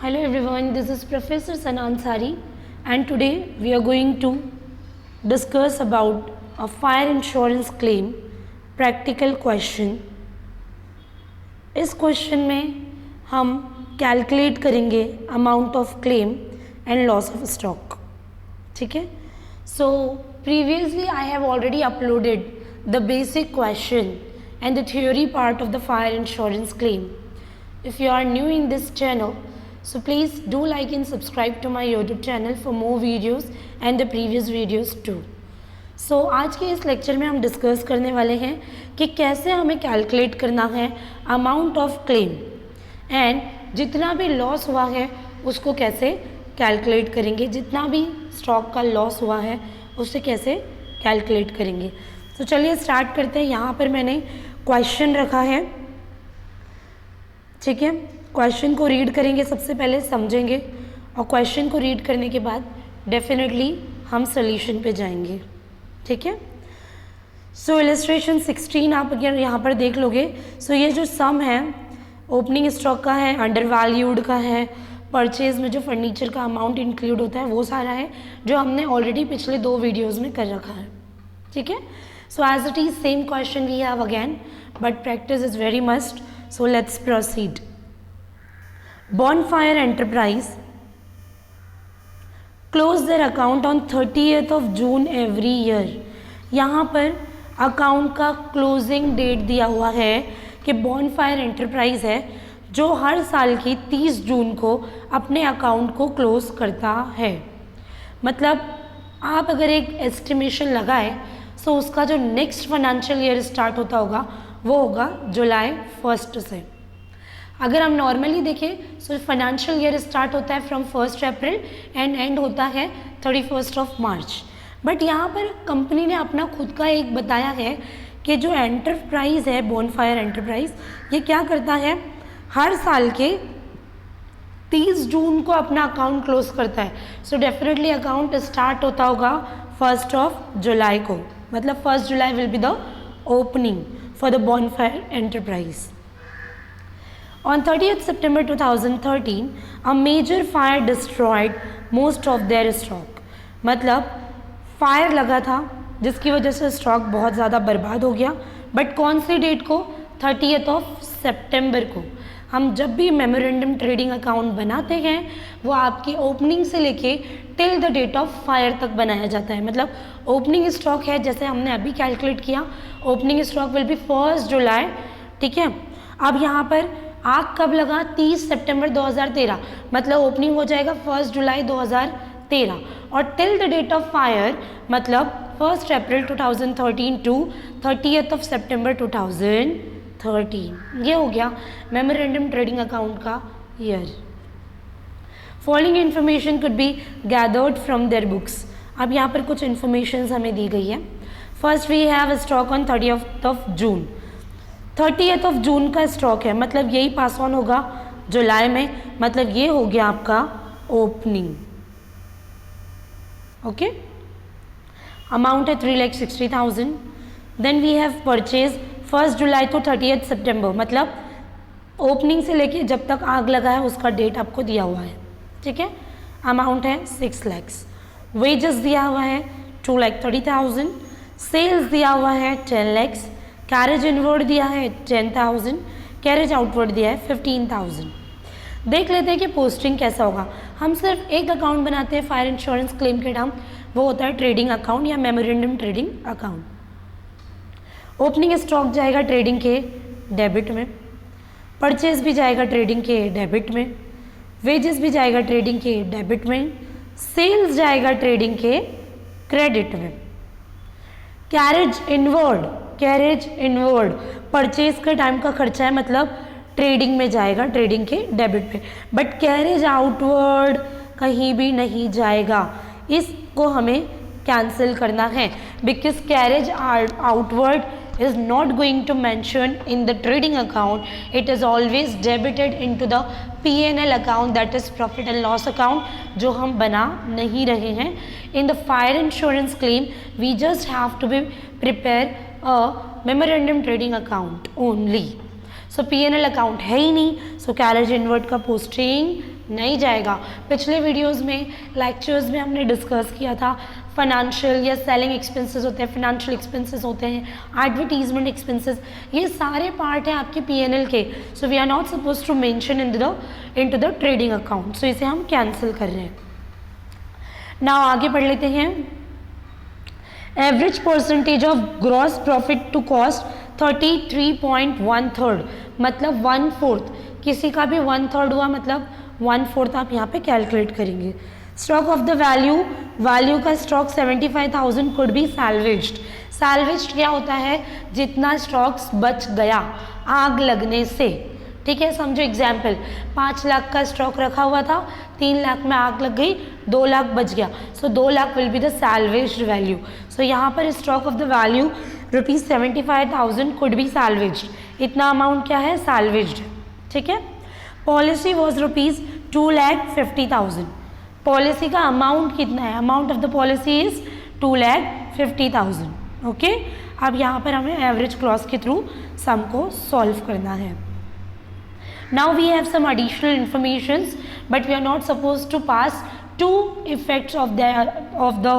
Hello everyone, this is Professor Sana Ansari and today we are going to discuss about a fire insurance claim practical question. इस question में हम calculate करेंगे amount of claim and loss of stock. ठीक है. So previously I have already uploaded the basic question and the theory part of the fire insurance claim. If you are new in this channel, so please do like and subscribe to my YouTube channel for more videos and the previous videos too. So आज के इस lecture में हम discuss करने वाले हैं कि कैसे हमें कैलकुलेट करना है अमाउंट ऑफ क्लेम एंड जितना भी लॉस हुआ है उसको कैसे कैलकुलेट करेंगे, जितना भी स्टॉक का लॉस हुआ है उससे कैसे कैलकुलेट करेंगे. तो चलिए स्टार्ट करते हैं. यहाँ पर मैंने क्वेश्चन रखा है. ठीक है. क्वेश्चन को रीड करेंगे, सबसे पहले समझेंगे और क्वेश्चन को रीड करने के बाद डेफिनेटली हम सोल्यूशन पे जाएंगे. ठीक है. सो इलस्ट्रेशन 16 आप अगर यहाँ पर देख लोगे, सो ये जो सम है ओपनिंग स्टॉक का है, अंडर वैल्यूड का है, परचेज में जो फर्नीचर का अमाउंट इंक्लूड होता है वो सारा है जो हमने ऑलरेडी पिछले 2 वीडियोज़ में कर रखा है. ठीक है. So as it is same question we have again, but practice is very must. So let's proceed. Bonfire Enterprise close their account on 30th of June every year. यहाँ पर अकाउंट का क्लोजिंग डेट दिया हुआ है कि bonfire enterprise है जो हर साल की 30 जून को अपने अकाउंट को क्लोज करता है. मतलब आप अगर एक एस्टिमेशन लगाए तो उसका जो नेक्स्ट फाइनेंशियल ईयर स्टार्ट होता होगा वो होगा जुलाई 1 से. अगर हम नॉर्मली देखें तो फाइनेंशियल ईयर स्टार्ट होता है फ्रॉम 1 अप्रैल एंड एंड होता है 31 ऑफ मार्च. बट यहाँ पर कंपनी ने अपना खुद का एक बताया है कि जो एंटरप्राइज है बॉनफायर एंटरप्राइज ये क्या करता है, हर साल के 30 जून को अपना अकाउंट क्लोज करता है. सो डेफिनेटली अकाउंट स्टार्ट होता होगा 1 जुलाई को. मतलब 1 जुलाई will be the opening for the bonfire enterprise. On 30th September 2013, a major fire destroyed most of their stock. मतलब फायर लगा था जिसकी वजह से स्टॉक बहुत ज़्यादा बर्बाद हो गया. बट कौन सी डेट को? 30th ऑफ सितंबर को. हम जब भी मेमोरेंडम ट्रेडिंग अकाउंट बनाते हैं वो आपकी ओपनिंग से लेके till the date of fire तक बनाया जाता है. मतलब ओपनिंग स्टॉक है जैसे हमने अभी कैलकुलेट किया, ओपनिंग स्टॉक विल बी 1 जुलाई. ठीक है. अब यहाँ पर आग कब लगा? 30 सितंबर 2013. मतलब ओपनिंग हो जाएगा 1 जुलाई 2013 और till the date of fire मतलब 1 अप्रैल 2013 टू 30th ऑफ सितंबर 2013. ये हो गया मेमोरेंडम ट्रेडिंग अकाउंट का year. Following information could be gathered from their books. अब यहाँ पर कुछ इन्फॉर्मेशन हमें दी गई है. First we have stock on 30th of June. 30th of June का स्टॉक है मतलब यही पास ऑन होगा जुलाई में. मतलब ये हो गया आपका ओपनिंग. ओके. अमाउंट है 3,60,000. Then we have purchase 1 July to 30th September. मतलब ओपनिंग से लेके जब तक आग लगा है उसका डेट आपको दिया हुआ है. ठीक है. अमाउंट है 6 लाख. वेजेस दिया हुआ है 2,30,000. सेल्स दिया हुआ है 10 लाख. कैरेज इनवर्ड दिया है 10,000. कैरेज आउटवर्ड दिया है 15,000. देख लेते हैं कि पोस्टिंग कैसा होगा. हम सिर्फ एक अकाउंट बनाते हैं फायर इंश्योरेंस क्लेम के नाम, वो होता है ट्रेडिंग अकाउंट या memorandum trading account. Opening stock जाएगा ट्रेडिंग के डेबिट में, परचेज भी जाएगा ट्रेडिंग के डेबिट में, वेजेस भी जाएगा ट्रेडिंग के डेबिट में, सेल्स जाएगा ट्रेडिंग के क्रेडिट में. कैरेज इनवर्ड परचेज के टाइम का खर्चा है मतलब ट्रेडिंग में जाएगा ट्रेडिंग के डेबिट पे. बट कैरेज आउटवर्ड कहीं भी नहीं जाएगा. इसको हमें कैंसिल करना है because carriage outward is not going to mention in the trading account. It is always debited into the P&L account, that is profit and loss account, जो हम बना नहीं रहे हैं. In the fire insurance claim we just have to be prepare a memorandum trading account only. So P&L account है ही नहीं, so carriage inward का posting नहीं जाएगा। पिछले वीडियोस में, लेक्चर्स में हमने डिस्कस किया था फाइनेंशियल या सेलिंग एक्सपेंसेस होते हैं, फाइनेंशियल एक्सपेंसेस होते हैं, एडवर्टीजमेंट एक्सपेंसेस, ये सारे पार्ट हैं आपके P&L के। So we are not suppose to mention into the trading account, so इसे हम कैंसिल कर रहे हैं। नाउ आगे पढ़ लेते हैं। Average percentage of gross profit to cost 33.1/3, मतलब 1/4, किसी का भी 1/3 हुआ मतलब 1/4 आप यहाँ पे कैलकुलेट करेंगे। स्टॉक ऑफ द वैल्यू का स्टॉक 75,000 कुड बी सैल्वेज्ड। सैल्वेज्ड क्या होता है? जितना स्टॉक्स बच गया आग लगने से, ठीक है। समझो एग्जाम्पल, 5 लाख का स्टॉक रखा हुआ था, 3 लाख में आग लग गई, 2 लाख बच गया, so 2 lakh will be the salvaged value. So यहाँ पर stock of the value ₹75,000 could be salvaged, इतना अमाउंट क्या है? सैल्वेज्ड, ठीक है। पॉलिसी वॉज ₹2,50,000, पॉलिसी का अमाउंट कितना है? Amount of the policy is 2,50,000, okay. अब यहाँ पर हमें एवरेज क्लॉज के थ्रू सम को सॉल्व करना है। Now we have some additional informations, but we are not supposed to pass two effects of the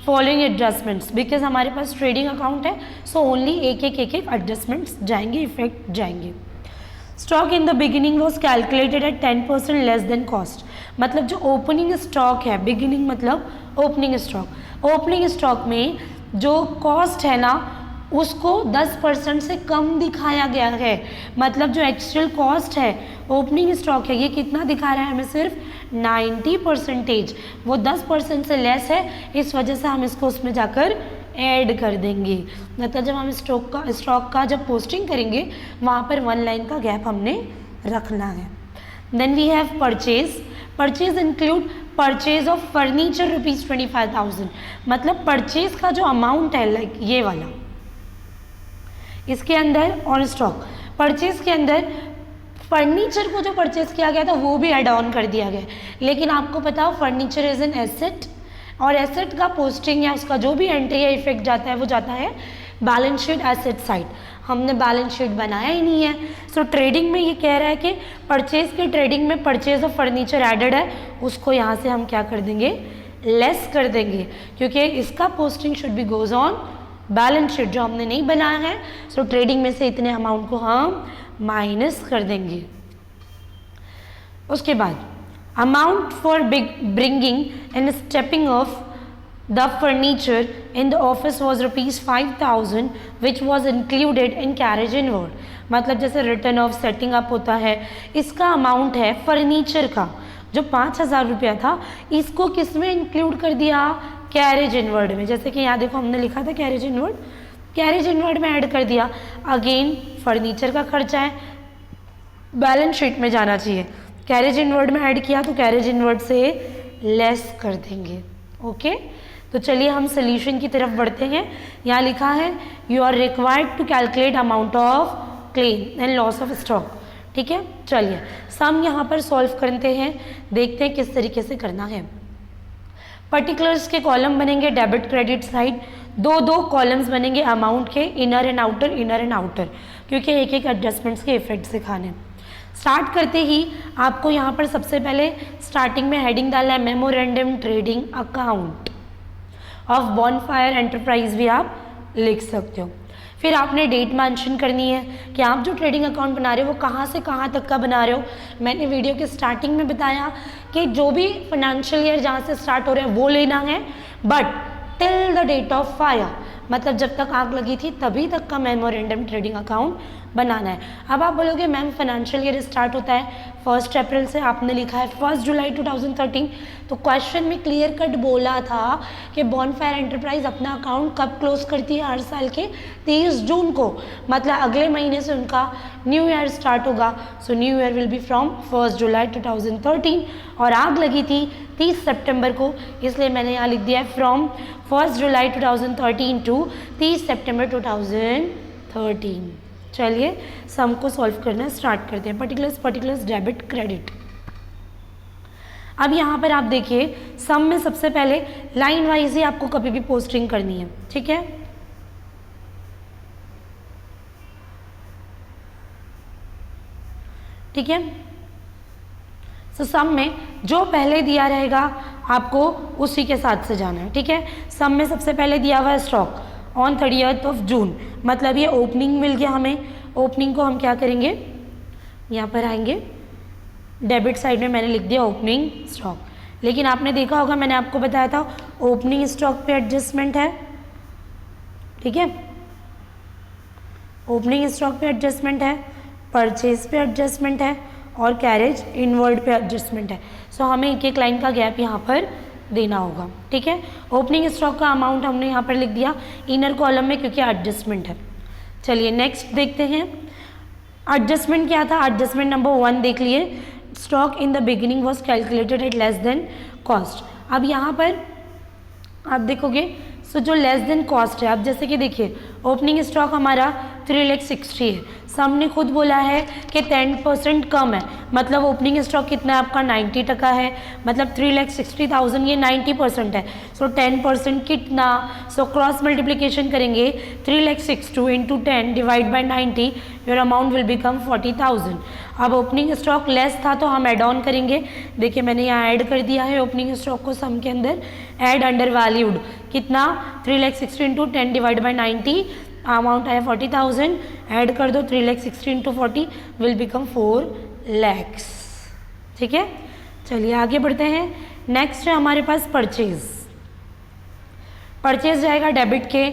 following adjustments, because हमारे पास trading account है, so only एक एक एडजस्टमेंट्स जाएंगे, इफेक्ट जाएंगे। Stock in the beginning was calculated at 10% less than cost, मतलब जो opening stock है, beginning मतलब ओपनिंग स्टॉक में जो कॉस्ट है ना उसको 10% से कम दिखाया गया है। मतलब जो एक्चुअल कॉस्ट है, ओपनिंग स्टॉक है, ये कितना दिखा रहा है हमें? सिर्फ 90%, वो 10% से लेस है, इस वजह से हम इसको उसमें जाकर ऐड कर देंगे। मतलब जब हम स्टॉक का जब पोस्टिंग करेंगे वहाँ पर 1 लाइन का गैप हमने रखना है। Then we have purchase include purchase of furniture ₹25,000, मतलब परचेज का जो अमाउंट है, लाइक ये वाला, इसके अंदर और स्टॉक परचेज के अंदर फर्नीचर को जो परचेज किया गया था वो भी ऐड ऑन कर दिया गया। लेकिन आपको पता हो फर्नीचर इज एन एसेट, और एसेट का पोस्टिंग या उसका जो भी एंट्री या इफेक्ट जाता है वो जाता है बैलेंस शीट एसेट साइड। हमने बैलेंस शीट बनाया ही नहीं है। सो ट्रेडिंग में ये कह रहा है कि परचेज के ट्रेडिंग में परचेज ऑफ फर्नीचर एडेड है, उसको यहाँ से हम क्या कर देंगे? लेस कर देंगे, क्योंकि इसका posting should be goes on balance sheet, जो हमने नहीं बनाया है। सो ट्रेडिंग में से इतने अमाउंट को हम माइनस कर देंगे। उसके बाद amount for bringing and stepping of the furniture in the office was ₹5,000 which was included in carriage inward, मतलब जैसे रिटर्न ऑफ सेटिंग अप होता है, इसका अमाउंट है फर्नीचर का जो 5,000 रुपया था, इसको किस में इंक्लूड कर दिया? कैरेज इनवर्ड में। जैसे कि यहाँ देखो हमने लिखा था कैरेज इनवर्ड में ऐड कर दिया। अगेन फर्नीचर का खर्चा है, बैलेंस शीट में जाना चाहिए, कैरेज इनवर्ड में ऐड किया तो कैरेज इनवर्ड से लेस कर देंगे, ओके। तो चलिए हम सोल्यूशन की तरफ बढ़ते हैं। यहाँ लिखा है you are required to calculate amount of claim and loss of stock, ठीक है। चलिए सम यहाँ पर सॉल्व करते हैं, देखते हैं किस तरीके से करना है। पर्टिकुलर्स के कॉलम बनेंगे डेबिट क्रेडिट साइड, दो कॉलम्स बनेंगे अमाउंट के, इनर एंड आउटर, क्योंकि एक एक एडजस्टमेंट्स के इफेक्ट सिखाने। स्टार्ट करते ही आपको यहाँ पर सबसे पहले स्टार्टिंग में हेडिंग डालना है memorandum trading account of bonfire enterprise, भी आप लिख सकते हो। फिर आपने डेट मेंशन करनी है कि आप जो ट्रेडिंग अकाउंट बना रहे हो वो कहाँ से कहाँ तक का बना रहे हो। मैंने वीडियो के स्टार्टिंग में बताया कि जो भी फाइनेंशियल ईयर जहाँ से स्टार्ट हो रहा है वो लेना है, but till the date of fire, मतलब जब तक आग लगी थी तभी तक का मेमोरेंडम ट्रेडिंग अकाउंट बनाना है। अब आप बोलोगे मैम फाइनेंशियल ईयर स्टार्ट होता है 1 अप्रैल से, आपने लिखा है 1 जुलाई 2013, तो क्वेश्चन में क्लियर कट बोला था कि बॉनफायर एंटरप्राइज अपना अकाउंट कब क्लोज करती है? हर साल के 30 जून को, मतलब अगले महीने से उनका न्यू ईयर स्टार्ट होगा। So new year will be from 1 जुलाई 2013, और आग लगी थी 30 सितंबर को, इसलिए मैंने यहाँ लिख दिया है फ्रॉम 1 जुलाई 2013 टू 30 सितंबर 2013। चलिए सम को सॉल्व करना स्टार्ट करते हैं। Particulars debit credit. अब यहाँ पर आप देखिए सम में सबसे पहले लाइन वाइज ही आपको कभी भी पोस्टिंग करनी है, ठीक है। ठीक है, तो सम में जो पहले दिया रहेगा आपको उसी के साथ से जाना है, ठीक है। सम में सबसे पहले दिया हुआ है stock on 30th of June, मतलब ये ओपनिंग मिल गया हमें। ओपनिंग को हम क्या करेंगे, यहाँ पर आएंगे, डेबिट साइड में मैंने लिख दिया ओपनिंग स्टॉक। लेकिन आपने देखा होगा, मैंने आपको बताया था ओपनिंग स्टॉक पे एडजस्टमेंट है, ठीक है। ओपनिंग स्टॉक पे एडजस्टमेंट है, परचेज पे एडजस्टमेंट है और कैरेज इनवर्ड पे एडजस्टमेंट है। सो हमें एक एक लाइन का गैप यहाँ पर देना होगा, ठीक है। ओपनिंग स्टॉक का अमाउंट हमने यहाँ पर लिख दिया इनर कॉलम में क्योंकि एडजस्टमेंट है। चलिए नेक्स्ट देखते हैं, एडजस्टमेंट क्या था। एडजस्टमेंट नंबर 1 देख लिए, stock in the beginning was calculated at less than cost. अब यहाँ पर आप देखोगे सो जो लेस देन कॉस्ट है, अब जैसे कि देखिए ओपनिंग स्टॉक हमारा 3,60,000 है, सबने खुद बोला है कि 10% कम है, मतलब ओपनिंग स्टॉक कितना है आपका 90% है, मतलब 3,60,000 ये 90% है। सो 10% कितना, सो क्रॉस मल्टीप्लिकेशन करेंगे 3,60,000 into 10 divide by 90, your amount will become 40,000। अब ओपनिंग स्टॉक लेस था तो हम ऐड ऑन करेंगे, देखिए मैंने यहाँ ऐड कर दिया है ओपनिंग स्टॉक को सम के अंदर, ऐड अंडर वैल्यूड कितना 3,60,000 इंटू 10 डिवाइड बाई 90, अमाउंट आया 40,000, ऐड कर दो 3,60,000 इंटू 40 विल बिकम 4 lakhs, ठीक है। चलिए आगे बढ़ते हैं। नेक्स्ट है हमारे पास परचेज। परचेज जाएगा डेबिट के,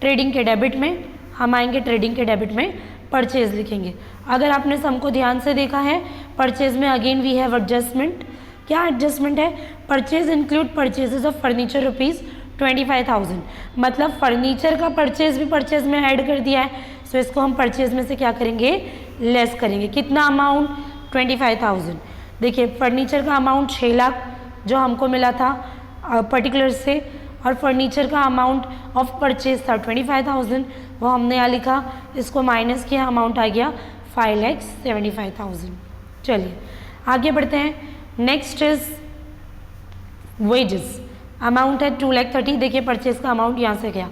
ट्रेडिंग के डेबिट में, हम आएंगे ट्रेडिंग के डेबिट में, परचेज लिखेंगे। अगर आपने सम को ध्यान से देखा है, परचेज में अगेन वी हैव एडजस्टमेंट। क्या एडजस्टमेंट है, purchase include purchases of furniture ₹25,000, मतलब फर्नीचर का परचेज भी परचेज में ऐड कर दिया है। सो इसको हम परचेज में से क्या करेंगे, लेस करेंगे। कितना अमाउंट, 25,000। देखिए फर्नीचर का अमाउंट 6 लाख जो हमको मिला था पर्टिकुलर से, और फर्नीचर का अमाउंट ऑफ परचेज था 25,000, वो हमने यहाँ लिखा, इसको माइनस किया, अमाउंट आ गया 5,75,000। चलिए आगे बढ़ते हैं। नेक्स्ट इज वेजेस, अमाउंट है 2,30,000। देखिए परचेज का अमाउंट यहाँ से गया,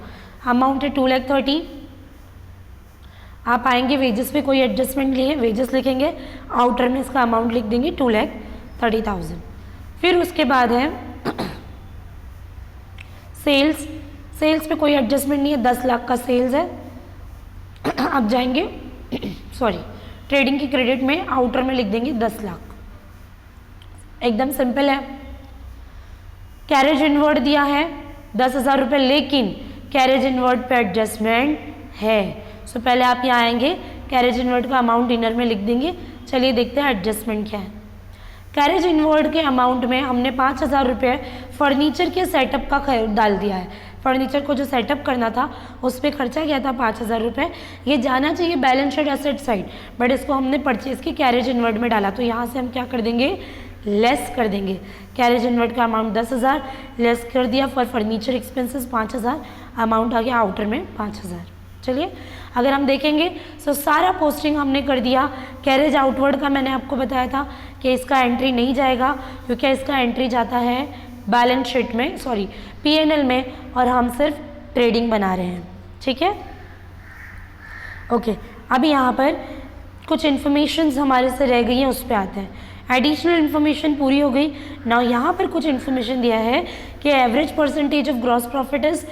अमाउंट है 2,30,000। आप आएंगे वेजेस पे, कोई एडजस्टमेंट लिए वेजेस लिखेंगे, आउटर में इसका अमाउंट लिख देंगे 2,30,000। फिर उसके बाद है सेल्स। सेल्स पे कोई एडजस्टमेंट नहीं है, 10 लाख का सेल्स है। अब जाएंगे सॉरी ट्रेडिंग की क्रेडिट में, आउटर में लिख देंगे 10 लाख, एकदम सिंपल है। कैरेज इनवर्ड दिया है 10,000 रुपये, लेकिन कैरेज इनवर्ड पे एडजस्टमेंट है। सो पहले आप यहाँ आएंगे, कैरेज इनवर्ड का अमाउंट इनर में लिख देंगे। चलिए देखते हैं एडजस्टमेंट क्या है। कैरेज इनवर्ड के अमाउंट में हमने 5,000 रुपये फर्नीचर के सेटअप का डाल दिया है। फर्नीचर को जो सेटअप करना था उस पर खर्चा गया था 5,000 रुपये, ये जाना चाहिए balance sheet asset side, but इसको हमने परचेज की कैरेज इनवर्ड में डाला, तो यहाँ से हम क्या कर देंगे, लेस कर देंगे। कैरेज इनवर्ड का अमाउंट 10,000 लेस कर दिया, फॉर फर्नीचर एक्सपेंसेस 5,000, अमाउंट आ गया आउटर में 5,000। चलिए अगर हम देखेंगे तो सारा पोस्टिंग हमने कर दिया। कैरेज आउटवर्ड का मैंने आपको बताया था कि इसका एंट्री नहीं जाएगा, क्योंकि इसका एंट्री जाता है बैलेंस शीट में, सॉरी P&L में, और हम सिर्फ ट्रेडिंग बना रहे हैं, ठीक है। ओके, अभी यहाँ पर कुछ इन्फॉर्मेशंस हमारे से रह गई हैं, उस पर आते हैं। एडिशनल इन्फॉर्मेशन पूरी हो गई ना। यहाँ पर कुछ इन्फॉर्मेशन दिया है कि average percentage of gross profit is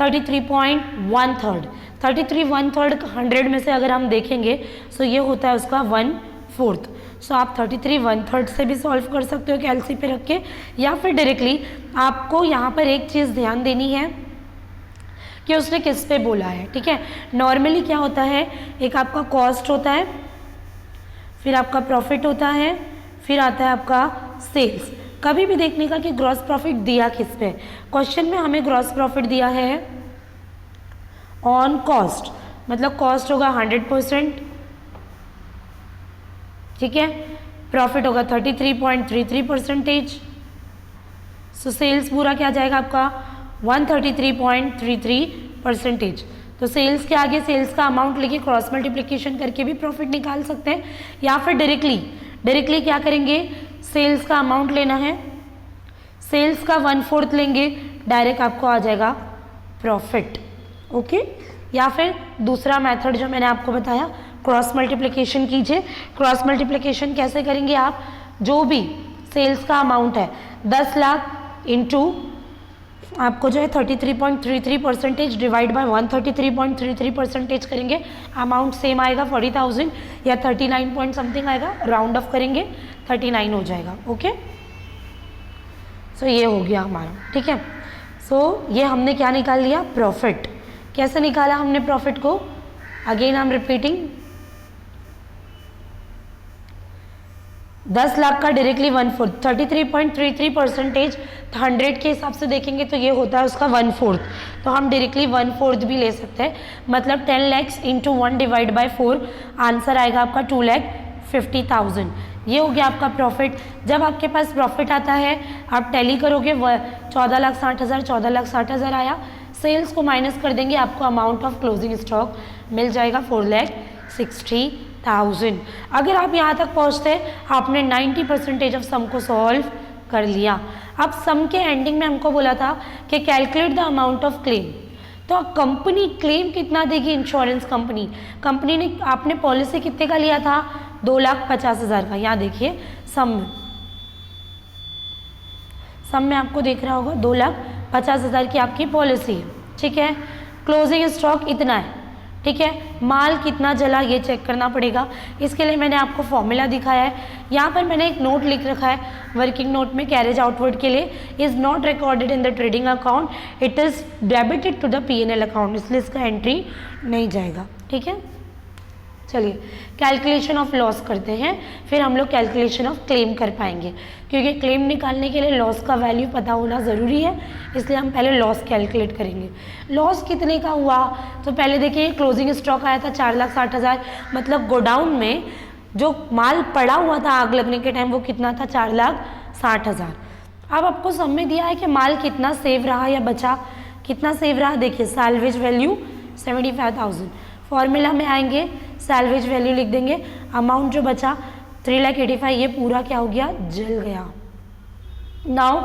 33.1/3। 33/1/3 100 में से अगर हम देखेंगे तो ये होता है उसका 1/4। सो आप 33/1/3 से भी सॉल्व कर सकते हो कैलसी पे रख के, या फिर डायरेक्टली। आपको यहाँ पर एक चीज़ ध्यान देनी है कि उसने किस पे बोला है, ठीक है। नॉर्मली क्या होता है, एक आपका कॉस्ट होता है, फिर आपका प्रॉफिट होता है, फिर आता है आपका सेल्स। कभी भी देखने का कि ग्रॉस प्रॉफिट दिया किस पे। क्वेश्चन में हमें ग्रॉस प्रॉफिट दिया है ऑन कॉस्ट, मतलब कॉस्ट होगा 100%, ठीक है। प्रॉफिट होगा 33.33%। सो सेल्स पूरा क्या जाएगा आपका 133.33%। तो सेल्स के आगे सेल्स का अमाउंट लेके क्रॉस मल्टीप्लिकेशन करके भी प्रॉफिट निकाल सकते हैं, या फिर डायरेक्टली क्या करेंगे, सेल्स का अमाउंट लेना है, सेल्स का 1/4 लेंगे, डायरेक्ट आपको आ जाएगा प्रॉफिट, ओके। या फिर दूसरा मेथड जो मैंने आपको बताया, क्रॉस मल्टीप्लिकेशन कीजिए। क्रॉस मल्टीप्लिकेशन कैसे करेंगे आप, जो भी सेल्स का अमाउंट है 10 लाख इंटू आपको जो है 33.33% डिवाइड बाय 133.33% करेंगे, अमाउंट सेम आएगा 40,000 या 39 पॉइंट समथिंग आएगा, राउंड ऑफ करेंगे 39 हो जाएगा। ओके, सो ये हो गया हमारा, ठीक है। सो ये हमने क्या निकाल लिया, प्रॉफिट। कैसे निकाला हमने प्रॉफिट को, again I am repeating, 10 lakh का डायरेक्टली 1/4, 33.33% 100 के हिसाब से देखेंगे तो ये होता है उसका 1/4, तो हम डायरेक्टली 1/4 भी ले सकते हैं, मतलब 10 lakhs into 1 divide by 4, answer आएगा आपका 2,50,000। ये हो गया आपका प्रॉफिट। जब आपके पास प्रॉफिट आता है आप टैली करोगे, 14,60,000 14,60,000 आया, सेल्स को माइनस कर देंगे, आपको अमाउंट ऑफ क्लोजिंग स्टॉक मिल जाएगा 4,60,000। अगर आप यहाँ तक पहुँचते आपने 90% ऑफ सम को सॉल्व कर लिया। अब सम के एंडिंग में हमको बोला था कि calculate the amount of claim, तो कंपनी क्लेम कितना देगी, इंश्योरेंस कंपनी ने आपने पॉलिसी कितने का लिया था, 2,50,000 का। यहाँ देखिए सम में आपको देख रहा होगा 2,50,000 की आपकी पॉलिसी है, ठीक है। क्लोजिंग स्टॉक इतना है, ठीक है। माल कितना जला ये चेक करना पड़ेगा, इसके लिए मैंने आपको फॉर्मूला दिखाया है। यहाँ पर मैंने एक नोट लिख रखा है वर्किंग नोट में, कैरेज आउटवर्ड के लिए, is not recorded in the trading account, it is debited to the P&L account, इसलिए इसका एंट्री नहीं जाएगा, ठीक है। चलिए कैलकुलेशन ऑफ लॉस करते हैं, फिर हम लोग कैलकुलेशन ऑफ क्लेम कर पाएंगे, क्योंकि क्लेम निकालने के लिए लॉस का वैल्यू पता होना ज़रूरी है, इसलिए हम पहले लॉस कैलकुलेट करेंगे। लॉस कितने का हुआ, तो पहले देखिए क्लोजिंग स्टॉक आया था 4,60,000, मतलब गोडाउन में जो माल पड़ा हुआ था आग लगने के टाइम वो कितना था, 4,60,000। अब आपको सब में दिया है कि माल कितना सेव रहा या बचा, कितना सेव रहा, देखिए सैल्वेज वैल्यू 75,000, फॉर्मूला में आएंगे सैल्वेज वैल्यू लिख देंगे, अमाउंट जो बचा 3,85,000, ये पूरा क्या हो गया, जल गया। नाउ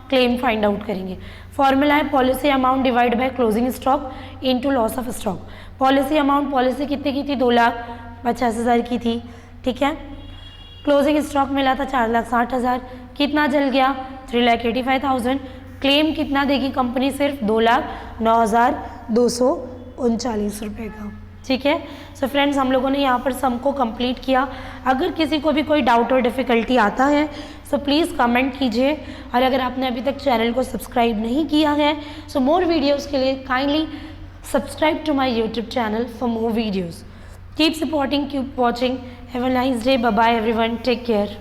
क्लेम फाइंड आउट करेंगे, फॉर्मूला है policy amount divide by closing stock into loss of stock. Policy amount, policy कितने की थी, 2,50,000 की थी, ठीक है। क्लोजिंग स्टॉक मिला था 4,60,000, कितना जल गया, 3,85,000। क्लेम कितना देगी कंपनी, सिर्फ 2,09,239 रुपये का, ठीक है। सो फ्रेंड्स हम लोगों ने यहाँ पर सम को कंप्लीट किया। अगर किसी को भी कोई डाउट और डिफ़िकल्टी आता है सो प्लीज़ कमेंट कीजिए, और अगर आपने अभी तक चैनल को सब्सक्राइब नहीं किया है सो मोर वीडियोज़ के लिए kindly subscribe to my YouTube channel for more videos. Keep supporting, keep watching, have a nice day, bye bye everyone, take care.